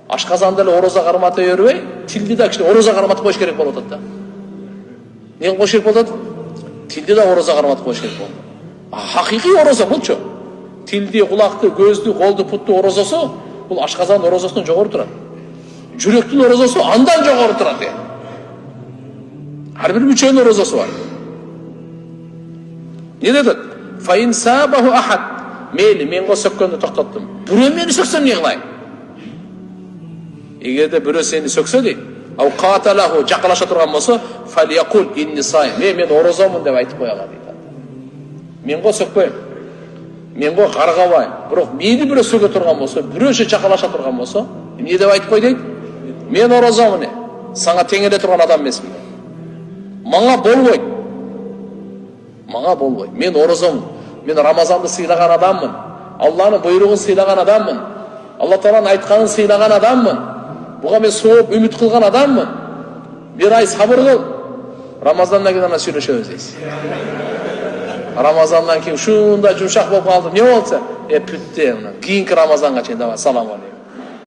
Ашказанды эле ороза кармата бербей, тилди да кичине ороза карматып коюш керек болуп атат да. Эмне коюш керек болуп атат? Тилди да ороза карматып коюш керек болду. Хакыйкый ороза булчу. Тилди, кулакты, көздү, колду, путту орозосу бул ашказандын орозосунан жогору турат. Жүрөктүн орозосу андан жогору турат. Ар бир мүчөнүн орозосу бар. Не дедит? Fa in sabahu ahad. Менго сөккөндү токтоттум. Бирөө мени сөксөм эмне кылайын? Эгерде бирөө сени сөксө дейт, ау каталаху жакалаша турган болсо, фалякул инни сайм. Мен орозомун деп айтып кояга дейт. Менго сөкпөйм. Менго каргабайм. Бирок мени бирөө сөкө турган болсо, бирөөшө жакалаша турган болсо, эмне деп айтып кой дейт? Мен орозомун. Сага тең эле турган адам эмесмин. Мага болбойт. Мага болбойт. Мен орозомун. Мен Рамазанды сыйлаган адаммын. Алланын буйругун сыйлаган адаммын. Алла Тааланын айтканын сыйлаган адаммын. Буга мен сооп үмүт кылган адаммын. Bir ay sabır kıl. Ramazandan keyin ana сүйлөшөбүз дейсиз. Рамазандан кийин ушундай жумшак болуп калды. Не болду? Бүтте мына. Кийинки Рамазанга чейин давай салам алейкум.